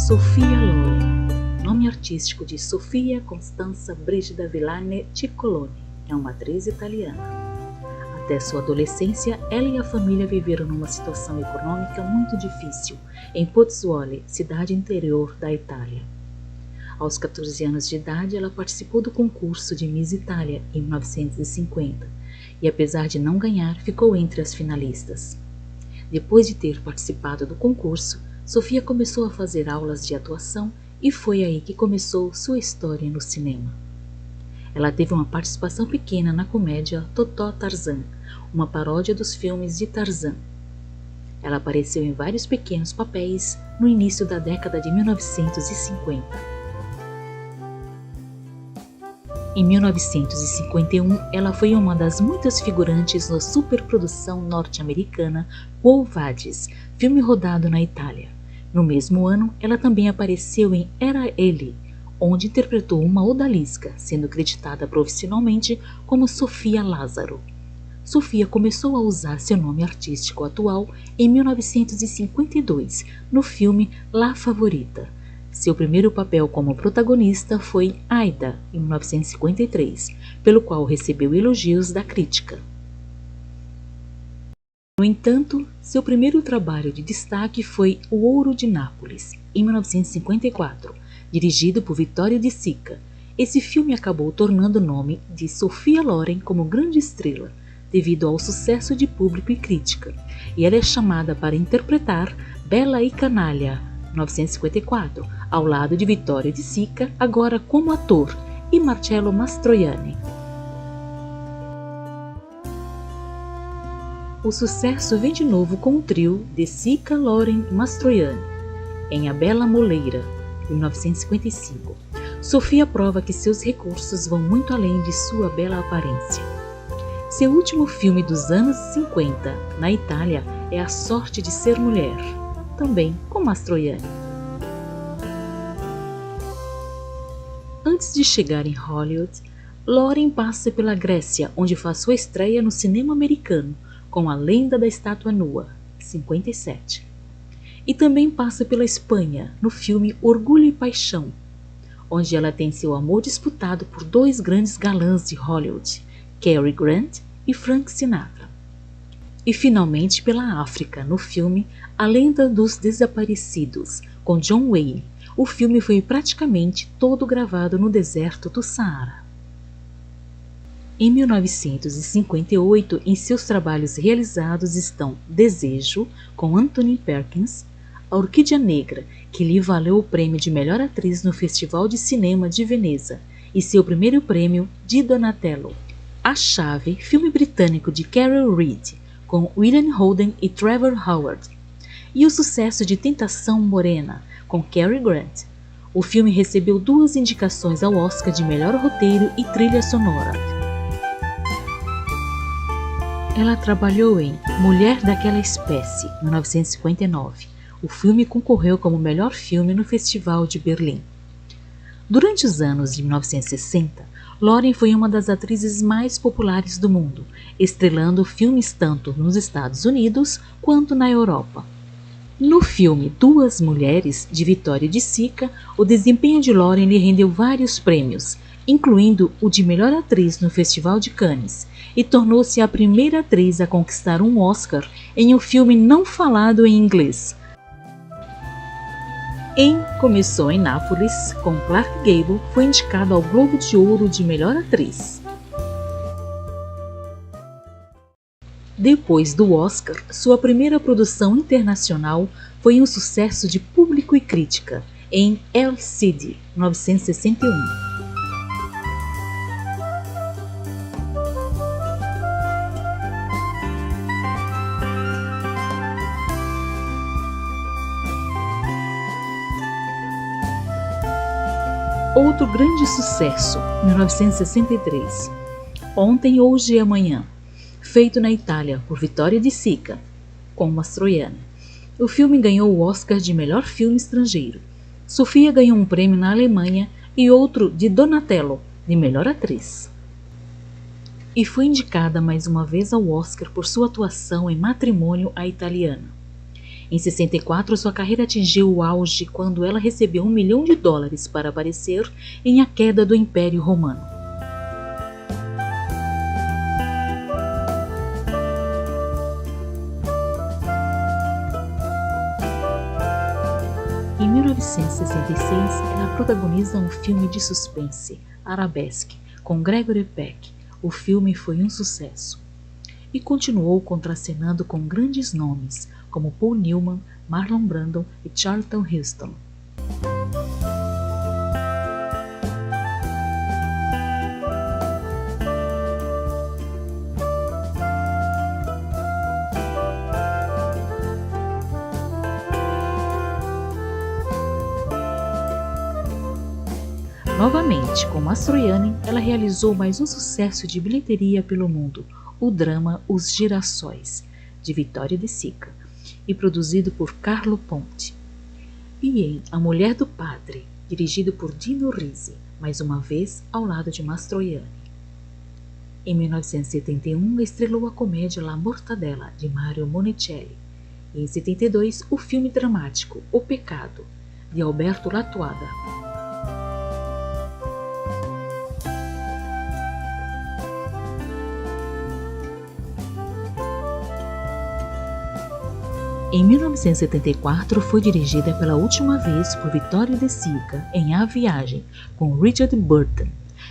Sophia Loren, nome artístico de Sofia Costanza Brigida Villani Ciccolone, é uma atriz italiana. Até sua adolescência, ela e a família viveram numa situação econômica muito difícil, em Pozzuoli, cidade interior da Itália. Aos 14 anos de idade, ela participou do concurso de Miss Itália em 1950 e, apesar de não ganhar, ficou entre as finalistas. Depois de ter participado do concurso, Sofia começou a fazer aulas de atuação e foi aí que começou sua história no cinema. Ela teve uma participação pequena na comédia Totó Tarzan, uma paródia dos filmes de Tarzan. Ela apareceu em vários pequenos papéis no início da década de 1950. Em 1951, ela foi uma das muitas figurantes na superprodução norte-americana Quo Vadis, filme rodado na Itália. No mesmo ano, ela também apareceu em Era Ele, onde interpretou uma odalisca, sendo creditada profissionalmente como Sofia Lázaro. Sofia começou a usar seu nome artístico atual em 1952, no filme La Favorita. Seu primeiro papel como protagonista foi Aida, em 1953, pelo qual recebeu elogios da crítica. No entanto, seu primeiro trabalho de destaque foi O Ouro de Nápoles, em 1954, dirigido por Vittorio De Sica. Esse filme acabou tornando o nome de Sophia Loren como grande estrela, devido ao sucesso de público e crítica, e ela é chamada para interpretar Bella e Canaglia, 1954, ao lado de Vittorio De Sica, agora como ator, e Marcello Mastroianni. O sucesso vem de novo com o trio De Sica, Loren e Mastroianni, em A Bela Moleira, 1955. Sofia prova que seus recursos vão muito além de sua bela aparência. Seu último filme dos anos 50, na Itália, é A Sorte de Ser Mulher, também com Mastroianni. Antes de chegar em Hollywood, Loren passa pela Grécia, onde faz sua estreia no cinema americano, com A Lenda da Estátua Nua, 57. E também passa pela Espanha, no filme Orgulho e Paixão, onde ela tem seu amor disputado por dois grandes galãs de Hollywood, Cary Grant e Frank Sinatra. E finalmente pela África, no filme A Lenda dos Desaparecidos, com John Wayne. O filme foi praticamente todo gravado no deserto do Saara. Em 1958, em seus trabalhos realizados estão Desejo, com Anthony Perkins, A Orquídea Negra, que lhe valeu o prêmio de melhor atriz no Festival de Cinema de Veneza, e seu primeiro prêmio de Donatello. A Chave, filme britânico de Carol Reed, com William Holden e Trevor Howard. E o sucesso de Tentação Morena, com Cary Grant. O filme recebeu 2 indicações ao Oscar de melhor roteiro e trilha sonora. Ela trabalhou em Mulher daquela Espécie, 1959. O filme concorreu como melhor filme no Festival de Berlim. Durante os anos de 1960, Loren foi uma das atrizes mais populares do mundo, estrelando filmes tanto nos Estados Unidos quanto na Europa. No filme Duas Mulheres, de Vittorio De Sica, o desempenho de Loren lhe rendeu vários prêmios, incluindo o de melhor atriz no Festival de Cannes, e tornou-se a primeira atriz a conquistar um Oscar em um filme não falado em inglês. Começou em Nápoles, com Clark Gable, foi indicado ao Globo de Ouro de melhor atriz. Depois do Oscar, sua primeira produção internacional foi um sucesso de público e crítica, em El Cid, 1961. Outro grande sucesso, 1963, Ontem, Hoje e Amanhã, feito na Itália por Vittorio De Sica, com Mastroianni. O filme ganhou o Oscar de melhor filme estrangeiro. Sofia ganhou um prêmio na Alemanha e outro de Donatello, de melhor atriz. E foi indicada mais uma vez ao Oscar por sua atuação em Matrimônio à Italiana. Em 64, sua carreira atingiu o auge quando ela recebeu $1 milhão para aparecer em A Queda do Império Romano. Em 1966, ela protagoniza um filme de suspense, Arabesque, com Gregory Peck. O filme foi um sucesso e continuou contracenando com grandes nomes como Paul Newman, Marlon Brando e Charlton Heston. Novamente, com Mastroianni, ela realizou mais um sucesso de bilheteria pelo mundo, o drama Os Girassóis, de Vittorio De Sica, e produzido por Carlo Ponti. E em A Mulher do Padre, dirigido por Dino Risi, mais uma vez ao lado de Mastroianni. Em 1971, estrelou a comédia La Mortadella, de Mario Monicelli, e em 72, o filme dramático O Pecado, de Alberto Latuada. Em 1974, foi dirigida pela última vez por Vittorio De Sica em A Viagem, com Richard Burton,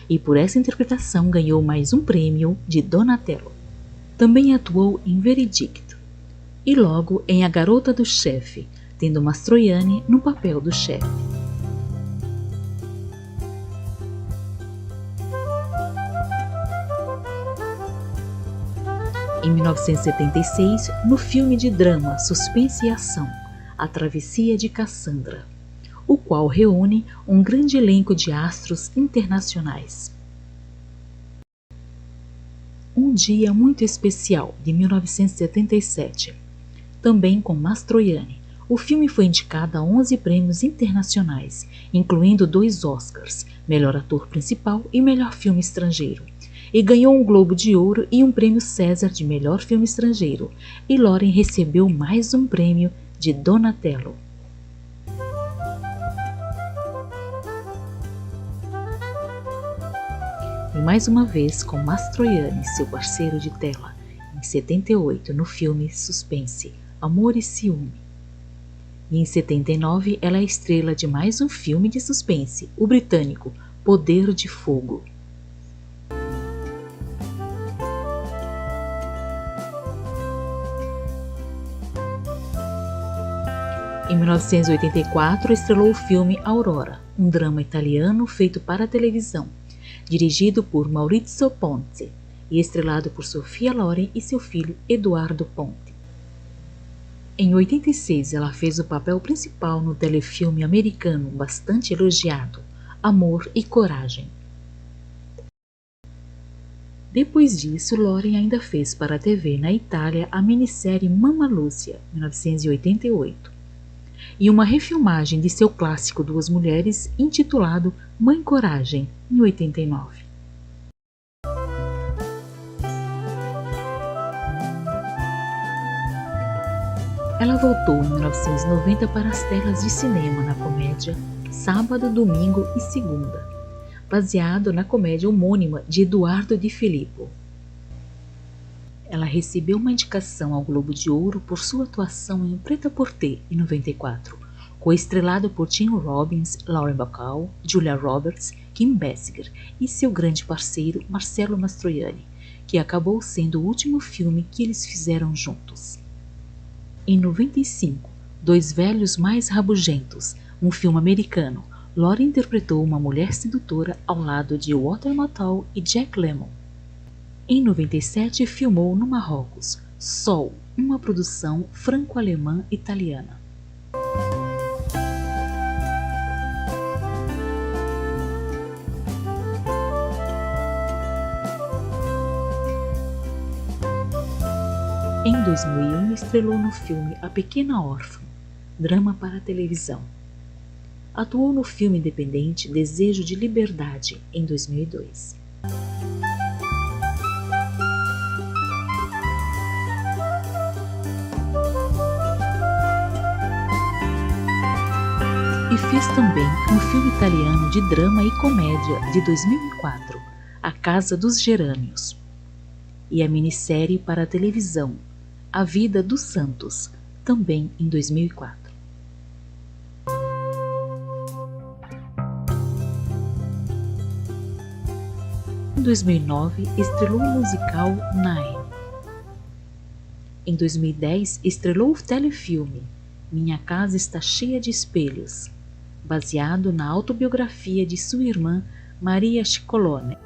e por essa interpretação ganhou mais um prêmio de Donatello. Também atuou em Veredicto, e logo em A Garota do Chefe, tendo Mastroianni no papel do chefe. Em 1976, no filme de drama, suspense e ação, A Travessia de Cassandra, o qual reúne um grande elenco de astros internacionais. Um Dia Muito Especial, de 1977, também com Mastroianni. O filme foi indicado a 11 prêmios internacionais, incluindo 2 Oscars, Melhor Ator Principal e Melhor Filme Estrangeiro, e ganhou um Globo de Ouro e um prêmio César de Melhor Filme Estrangeiro, e Loren recebeu mais um prêmio de Donatello. E mais uma vez com Mastroianni, seu parceiro de tela, em 78, no filme suspense Amor e Ciúme. E em 79, ela é estrela de mais um filme de suspense, o britânico Poder de Fogo. Em 1984, estrelou o filme Aurora, um drama italiano feito para a televisão, dirigido por Maurizio Ponti e estrelado por Sophia Loren e seu filho Eduardo Ponti. Em 86, ela fez o papel principal no telefilme americano bastante elogiado, Amor e Coragem. Depois disso, Loren ainda fez para a TV na Itália a minissérie Mamma Lucia, 1988. E uma refilmagem de seu clássico Duas Mulheres, intitulado Mãe Coragem, em 89. Ela voltou em 1990 para as telas de cinema na comédia Sábado, Domingo e Segunda, baseado na comédia homônima de Eduardo Di Filippo. Ela recebeu uma indicação ao Globo de Ouro por sua atuação em Prêt-à-Porter, em 94, coestrelado por Tim Robbins, Lauren Bacall, Julia Roberts, Kim Basinger e seu grande parceiro Marcello Mastroianni, que acabou sendo o último filme que eles fizeram juntos. Em 95, Dois Velhos Mais Rabugentos, um filme americano, Loren interpretou uma mulher sedutora ao lado de Walter Matthau e Jack Lemmon. Em 97, filmou no Marrocos, Sol, uma produção franco-alemã-italiana. Em 2001, estrelou no filme A Pequena Órfã, drama para a televisão. Atuou no filme independente Desejo de Liberdade, em 2002. e fez também um filme italiano de drama e comédia de 2004, A Casa dos Gerânios, e a minissérie para a televisão A Vida dos Santos, também em 2004. Em 2009, estrelou o musical Nine. Em 2010, estrelou o telefilme Minha Casa Está Cheia de Espelhos, baseado na autobiografia de sua irmã Maria Cicolone.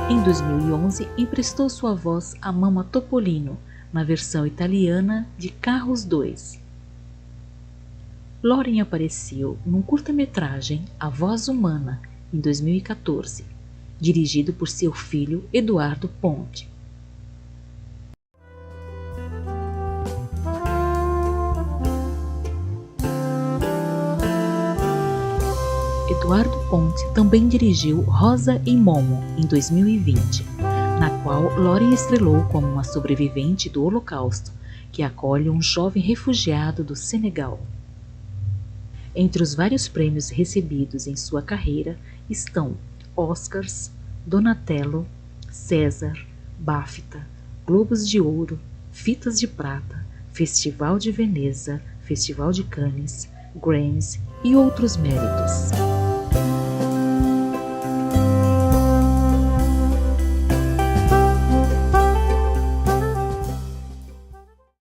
Em 2011, emprestou sua voz a Mama Topolino na versão italiana de Carros 2. Loren apareceu num curta-metragem A Voz Humana, em 2014, dirigido por seu filho Eduardo Ponte. Eduardo Ponte também dirigiu Rosa e Momo, em 2020, na qual Loren estrelou como uma sobrevivente do Holocausto, que acolhe um jovem refugiado do Senegal. Entre os vários prêmios recebidos em sua carreira estão Oscars, Donatello, César, BAFTA, Globos de Ouro, Fitas de Prata, Festival de Veneza, Festival de Cannes, Grammys e outros méritos.